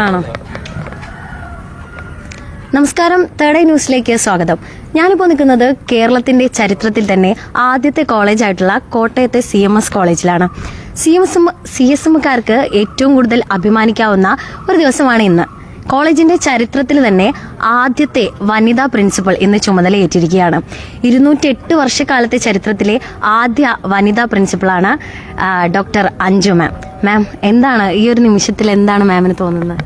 ആണോ? നമസ്കാരം, third eye ന്യൂസിലേക്ക് സ്വാഗതം. ഞാനിപ്പോൾ നിൽക്കുന്നത് കേരളത്തിന്റെ ചരിത്രത്തിൽ തന്നെ ആദ്യത്തെ കോളേജായിട്ടുള്ള കോട്ടയത്തെ CMS കോളേജിലാണ്. CSMക്കാർക്ക് ഏറ്റവും കൂടുതൽ അഭിമാനിക്കാവുന്ന ഒരു ദിവസമാണ് ഇന്ന്. കോളേജിന്റെ ചരിത്രത്തിൽ തന്നെ ആദ്യത്തെ വനിതാ പ്രിൻസിപ്പൽ ഇന്ന് ചുമതലയേറ്റിരിക്കുകയാണ്. 208 വർഷക്കാലത്തെ ചരിത്രത്തിലെ ആദ്യ വനിതാ പ്രിൻസിപ്പളാണ് ഡോക്ടർ അഞ്ജു മാം. മാം, എന്താണ് ഈ ഒരു നിമിഷത്തിൽ എന്താണ് മാമിന് തോന്നുന്നത്?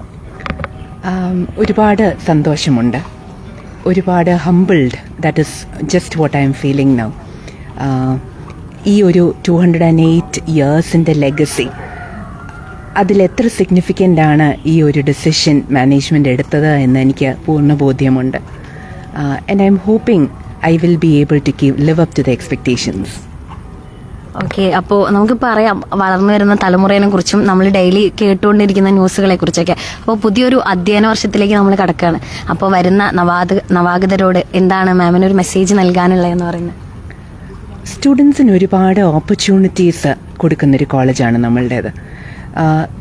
ഒരുപാട് സന്തോഷമുണ്ട്, ഒരുപാട് humbled. That is just what I M feeling now. ഈ ഒരു 208 ഇയേഴ്സിൻ്റെ ലെഗസി, അതിലെത്ര സിഗ്നിഫിക്കൻ്റ് ആണ് ഈ ഒരു ഡിസിഷൻ മാനേജ്മെൻറ്റ് എടുത്തത് എന്ന് എനിക്ക് പൂർണ്ണ ബോധ്യമുണ്ട്. And I am hoping I will be able to live up to the expectations. Okay, അപ്പോൾ നമുക്ക് പറയാം വളർന്നു വരുന്ന തലമുറയെ കുറിച്ചും നമ്മൾ ഡെയിലി കേട്ടുകൊണ്ടിരിക്കുന്ന ന്യൂസുകളെ കുറിച്ചൊക്കെ. അപ്പോൾ പുതിയൊരു അധ്യയന വർഷത്തിലേക്ക് നമ്മൾ കടക്കുകയാണ്. അപ്പോൾ വരുന്ന നവാഗതരോട് എന്താണ് മാമിനൊരു മെസ്സേജ് നൽകാനുള്ളതെന്ന് പറയുന്നത്? സ്റ്റുഡൻസിന് ഒരുപാട് ഓപ്പർച്യൂണിറ്റീസ് കൊടുക്കുന്നൊരു കോളേജാണ് നമ്മളുടേത്.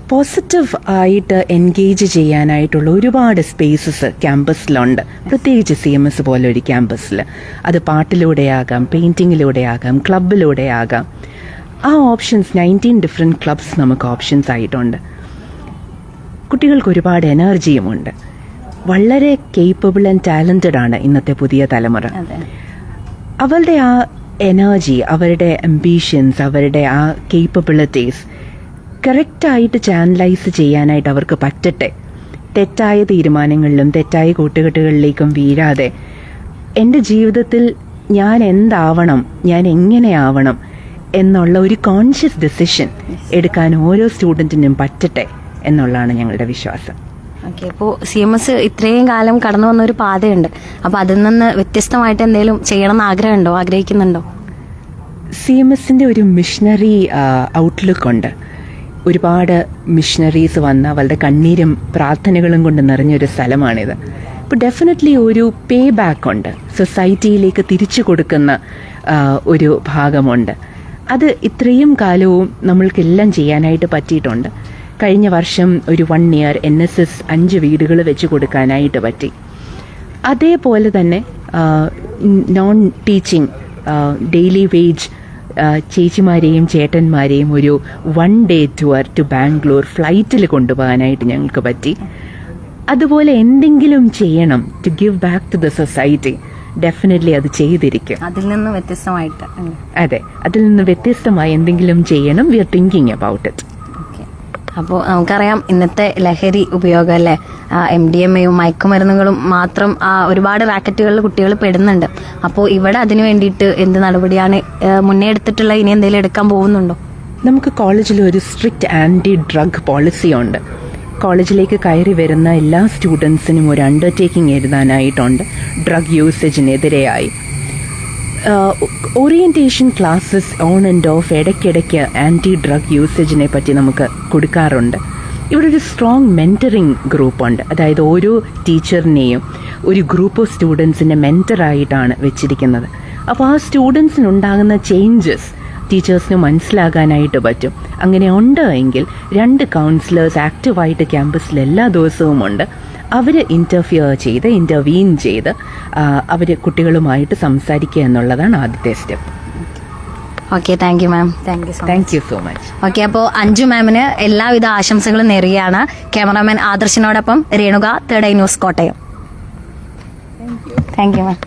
പോസിറ്റീവ് ആയിട്ട് എൻഗേജ് ചെയ്യാനായിട്ടുള്ള ഒരുപാട് സ്പേസസ് ക്യാമ്പസിലുണ്ട്, പ്രത്യേകിച്ച് CMS പോലെ ഒരു ക്യാമ്പസിൽ. അത് പാട്ടിലൂടെയാകാം, പെയിൻറ്റിങ്ങിലൂടെയാകാം, ക്ലബിലൂടെയാകാം. ആ ഓപ്ഷൻസ് 19 ഡിഫറെൻറ്റ് ക്ലബ്സ് നമുക്ക് ഓപ്ഷൻസ് ആയിട്ടുണ്ട്. കുട്ടികൾക്ക് ഒരുപാട് എനർജിയുമുണ്ട്. വളരെ കേപ്പബിൾ ആൻഡ് ടാലൻറ്റഡ് ആണ് ഇന്നത്തെ പുതിയ തലമുറ. അവരുടെ ആ എനർജി, അവരുടെ അംബീഷൻസ്, അവരുടെ ആ കേപ്പബിലിറ്റീസ് കറക്റ്റായിട്ട് ചാനലൈസ് ചെയ്യാനായിട്ട് അവർക്ക് പറ്റട്ടെ. തെറ്റായ തീരുമാനങ്ങളിലും തെറ്റായ കൂട്ടുകെട്ടുകളിലേക്കും വീഴാതെ എൻ്റെ ജീവിതത്തിൽ ഞാൻ എന്താവണം, ഞാൻ എങ്ങനെയാവണം എന്നുള്ള ഒരു കോൺഷ്യസ് ഡിസിഷൻ എടുക്കാൻ ഓരോ സ്റ്റുഡൻറ്റിനും പറ്റട്ടെ എന്നുള്ളതാണ് ഞങ്ങളുടെ വിശ്വാസം. ഓക്കെ, ഇപ്പോൾ CMS ഇത്രയും കാലം കടന്നു വന്ന ഒരു പാതയുണ്ട്. അപ്പോൾ അതിൽ നിന്ന് വ്യത്യസ്തമായിട്ട് എന്തെങ്കിലും ചെയ്യണമെന്ന് ആഗ്രഹിക്കുന്നുണ്ടോ? CMSൻ്റെ ഒരു മിഷണറി ഔട്ട്ലുക്ക് ഉണ്ട്. ഒരുപാട് മിഷണറീസ് വന്ന് അവരുടെ കണ്ണീരും പ്രാർത്ഥനകളും കൊണ്ട് നിറഞ്ഞൊരു സ്ഥലമാണിത്. ഇപ്പോൾ ഡെഫിനറ്റ്ലി ഒരു പേ ബാക്ക് ഉണ്ട്, സൊസൈറ്റിയിലേക്ക് തിരിച്ചു കൊടുക്കുന്ന ഒരു ഭാഗമുണ്ട്. അത് ഇത്രയും കാലവും നമ്മൾക്കെല്ലാം ചെയ്യാനായിട്ട് പറ്റിയിട്ടുണ്ട്. കഴിഞ്ഞ വർഷം ഒരു 1 year NSS 5 വീടുകൾ വെച്ച് കൊടുക്കാനായിട്ട് പറ്റി. അതേപോലെ തന്നെ നോൺ ടീച്ചിങ് ഡെയിലി വേജ് ചേച്ചിമാരെയും ചേട്ടന്മാരെയും ഒരു 1 day ടൂർ ടു ബാംഗ്ലൂർ ഫ്ലൈറ്റിൽ കൊണ്ടുപോകാനായിട്ട് ഞങ്ങൾക്ക് പറ്റി. അതുപോലെ എന്തെങ്കിലും ചെയ്യണം to give back to the society, definitely അത് ചെയ്തിരിക്കും. അതിൽ നിന്ന് വ്യത്യസ്തമായിട്ട്. അതെ, അതിൽ നിന്ന് വ്യത്യസ്തമായി എന്തെങ്കിലും ചെയ്യണം. We are thinking about it. അപ്പോൾ നമുക്കറിയാം ഇന്നത്തെ ലഹരി ഉപയോഗം അല്ലേ, MDMAയും മയക്കുമരുന്നുകളും മാത്രം ഒരുപാട് റാക്കറ്റുകളിൽ കുട്ടികൾ പെടുന്നുണ്ട്. അപ്പോൾ ഇവിടെ അതിനു വേണ്ടിയിട്ട് എന്ത് നടപടിയാണ് മുന്നേ എടുത്തിട്ടുള്ള, ഇനി എന്തെങ്കിലും എടുക്കാൻ പോകുന്നുണ്ടോ? നമുക്ക് കോളേജിൽ ഒരു സ്ട്രിക്റ്റ് ആൻറ്റി ഡ്രഗ് പോളിസി ഉണ്ട്. കോളേജിലേക്ക് കയറി വരുന്ന എല്ലാ സ്റ്റുഡൻസിനും ഒരു അണ്ടർടേക്കിംഗ് എഴുതാനായിട്ടുണ്ട് ഡ്രഗ് യൂസേജിനെതിരെയായി. Orientation classes on and off ഇടയ്ക്കിടയ്ക്ക് ആൻറ്റി ഡ്രഗ് യൂസേജിനെ പറ്റി നമുക്ക് കൊടുക്കാറുണ്ട്. ഇവിടെ ഒരു സ്ട്രോങ് മെൻറ്ററിങ് ഗ്രൂപ്പുണ്ട്. അതായത് ഓരോ ടീച്ചറിനെയും ഒരു ഗ്രൂപ്പ് ഓഫ് സ്റ്റുഡൻസിൻ്റെ മെൻറ്ററായിട്ടാണ് വെച്ചിരിക്കുന്നത്. അപ്പോൾ ആ സ്റ്റുഡൻസിനുണ്ടാകുന്ന ചേഞ്ചസ് ടീച്ചേഴ്സിന് മനസ്സിലാകാനായിട്ട് പറ്റും. അങ്ങനെ ഉണ്ട് എങ്കിൽ 2 കൗൺസിലേഴ്സ് ആക്റ്റീവായിട്ട് ക്യാമ്പസിൽ എല്ലാ ദിവസവും ഉണ്ട്. അവർ ഇൻ്റർവീൻ ചെയ്ത് അവർ കുട്ടികളുമായിട്ട് സംസാരിക്കുക എന്നുള്ളതാണ് ആദ്യത്തെ step. Okay, thank you ma'am. Thank you so much. Okay, അപ്പോൾ അഞ്ജു മാമിന് എല്ലാവിധ ആശംസകളും നേരുകയാണ്. ക്യാമറാമാൻ ആദർശിനോടൊപ്പം Renuka, third eye news, Kottayam. Thank you ma'am.